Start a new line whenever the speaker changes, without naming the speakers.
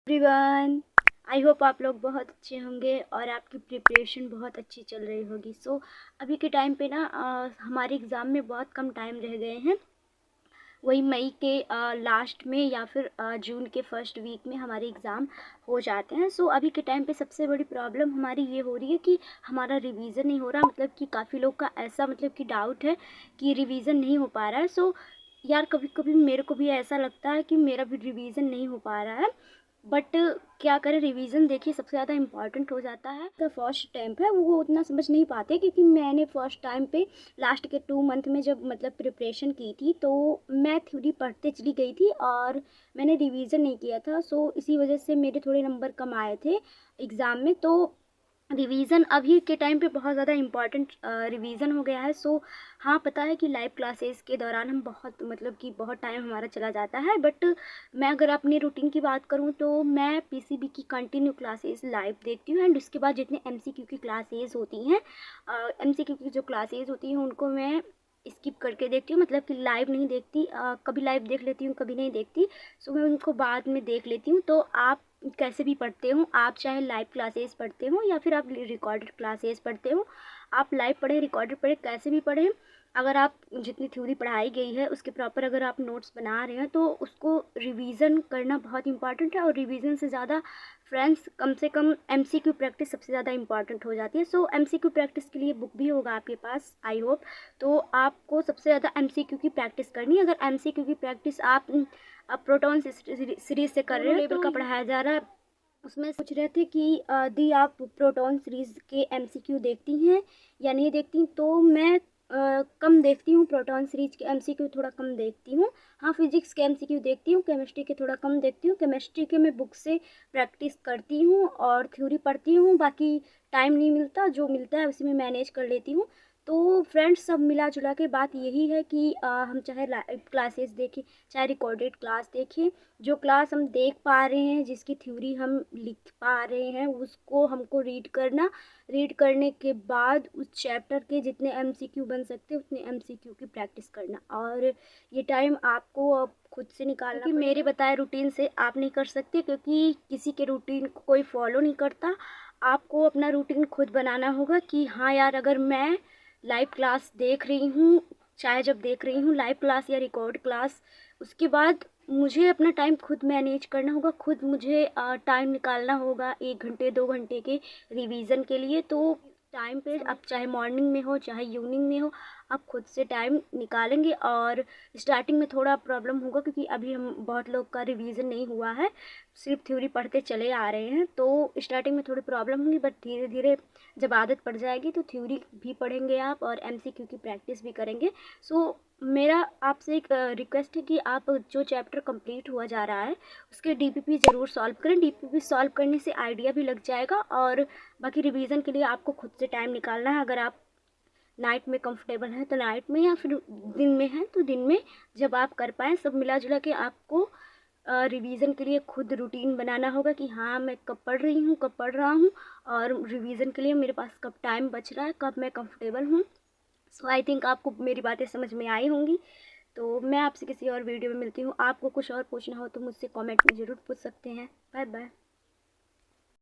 Everyone, I hope आप लोग बहुत अच्छे होंगे और आपकी प्रिपरेशन बहुत अच्छी चल रही होगी। अभी के टाइम पे ना हमारे एग्ज़ाम में बहुत कम टाइम रह गए हैं। वही मई के लास्ट में या फिर जून के फर्स्ट वीक में हमारे एग्ज़ाम हो जाते हैं। अभी के टाइम पे सबसे बड़ी प्रॉब्लम हमारी ये हो रही है कि हमारा रिवीज़न नहीं हो रहा। मतलब कि काफ़ी लोग का ऐसा मतलब कि डाउट है कि रिवीज़न नहीं हो पा रहा है। यार कभी कभी मेरे को भी ऐसा लगता है कि मेरा भी रिवीज़न नहीं हो पा रहा है, बट क्या करें, रिवीजन देखिए सबसे ज़्यादा इम्पॉर्टेंट हो जाता है। तो फर्स्ट टाइम है वो उतना समझ नहीं पाते, क्योंकि मैंने फर्स्ट टाइम पे लास्ट के 2 मंथ में जब मतलब प्रिपरेशन की थी तो मैं थ्योरी पढ़ते चली गई थी और मैंने रिवीजन नहीं किया था। इसी वजह से मेरे थोड़े नंबर कम आए थे एग्ज़ाम में। तो रिवीज़न अभी के टाइम पे बहुत ज़्यादा इम्पॉर्टेंट रिवीज़न हो गया है। हाँ, पता है कि लाइव क्लासेस के दौरान हम बहुत मतलब कि बहुत टाइम हमारा चला जाता है, बट मैं अगर अपनी रूटीन की बात करूँ तो मैं पीसीबी की कंटिन्यू क्लासेस लाइव देखती हूँ। एंड उसके बाद जितने एमसीक्यू की क्लासेस होती हैं, एमसीक्यू की जो क्लासेस होती हैं उनको मैं स्किप करके देखती हूँ। मतलब कि लाइव नहीं देखती, कभी लाइव देख लेती हूँ कभी नहीं देखती। मैं उनको बाद में देख लेती हूँ। तो आप कैसे भी पढ़ते हो, आप चाहे लाइव क्लासेस पढ़ते हो या फिर आप रिकॉर्डेड क्लासेस पढ़ते हो, आप लाइव पढ़ें रिकॉर्डेड पढ़ें कैसे भी पढ़ें, अगर आप जितनी थ्योरी पढ़ाई गई है उसके प्रॉपर अगर आप नोट्स बना रहे हैं तो उसको रिवीजन करना बहुत इंपॉर्टेंट है। और रिवीजन से ज़्यादा फ्रेंड्स कम से कम एमसीक्यू प्रैक्टिस सबसे ज़्यादा इंपॉर्टेंट हो जाती है। एमसीक्यू प्रैक्टिस के लिए बुक भी होगा आपके पास, आई होप। तो आपको सबसे ज़्यादा एमसीक्यू की प्रैक्टिस करनी है। अगर एमसीक्यू की प्रैक्टिस आप प्रोटॉन सीरीज से कर रहे हो, लेवल का पढ़ाया जा रहा है, उसमें पूछ रहे थे कि दी आप प्रोटॉन सीरीज़ के एमसीक्यू देखती हैं या नहीं देखती। तो मैं कम देखती हूँ, प्रोटॉन सीरीज के एमसीक्यू थोड़ा कम देखती हूँ। हाँ, फिजिक्स के एमसीक्यू देखती हूँ, केमिस्ट्री के थोड़ा कम देखती हूँ। केमिस्ट्री के मैं बुक से प्रैक्टिस करती हूँ और थ्योरी पढ़ती हूँ, बाकी टाइम नहीं मिलता, जो मिलता है उसी में मैनेज कर लेती हूँ। तो फ्रेंड्स, सब मिला जुला के बात यही है कि हम चाहे लाइव क्लासेस देखें चाहे रिकॉर्डेड क्लास देखें, जो क्लास हम देख पा रहे हैं, जिसकी थ्योरी हम लिख पा रहे हैं, उसको हमको रीड करना। रीड करने के बाद उस चैप्टर के जितने एमसीक्यू बन सकते हैं उतने एमसीक्यू की प्रैक्टिस करना। और ये टाइम आपको अब खुद से निकालना, क्योंकि मेरे बताए रूटीन से आप नहीं कर सकते, क्योंकि किसी के रूटीन को कोई फॉलो नहीं करता। आपको अपना रूटीन खुद बनाना होगा कि हाँ यार, अगर मैं लाइव क्लास देख रही हूँ, चाहे जब देख रही हूँ लाइव क्लास या रिकॉर्ड क्लास, उसके बाद मुझे अपना टाइम खुद मैनेज करना होगा। खुद मुझे टाइम निकालना होगा 1 घंटे 2 घंटे के रिवीजन के लिए। तो टाइम पे आप चाहे मॉर्निंग में हो चाहे इवनिंग में हो, आप खुद से टाइम निकालेंगे। और स्टार्टिंग में थोड़ा प्रॉब्लम होगा, क्योंकि अभी हम बहुत लोग का रिवीजन नहीं हुआ है, सिर्फ थ्योरी पढ़ते चले आ रहे हैं। तो स्टार्टिंग में थोड़ी प्रॉब्लम होगी, बट धीरे धीरे जब आदत पड़ जाएगी तो थ्योरी भी पढ़ेंगे आप और एमसीक्यू की प्रैक्टिस भी करेंगे। मेरा आपसे एक रिक्वेस्ट है कि आप जो चैप्टर कंप्लीट हुआ जा रहा है उसके डीपीपी ज़रूर सॉल्व करें। डीपीपी सॉल्व करने से आइडिया भी लग जाएगा। और बाकी रिवीजन के लिए आपको खुद से टाइम निकालना है। अगर आप नाइट में कंफर्टेबल हैं तो नाइट में, या फिर दिन में हैं तो दिन में, जब आप कर पाएँ। सब मिला जुला के आपको रिवीजन के लिए खुद रूटीन बनाना होगा कि हाँ, मैं कब पढ़ रही हूँ, कब पढ़ रहा हूँ, और रिवीजन के लिए मेरे पास कब टाइम बच रहा है, कब मैं कंफर्टेबल हूँ। आई थिंक आपको मेरी बातें समझ में आई होंगी। तो मैं आपसे किसी और वीडियो में मिलती हूँ। आपको कुछ और पूछना हो तो मुझसे कमेंट में ज़रूर पूछ सकते हैं। Bye bye.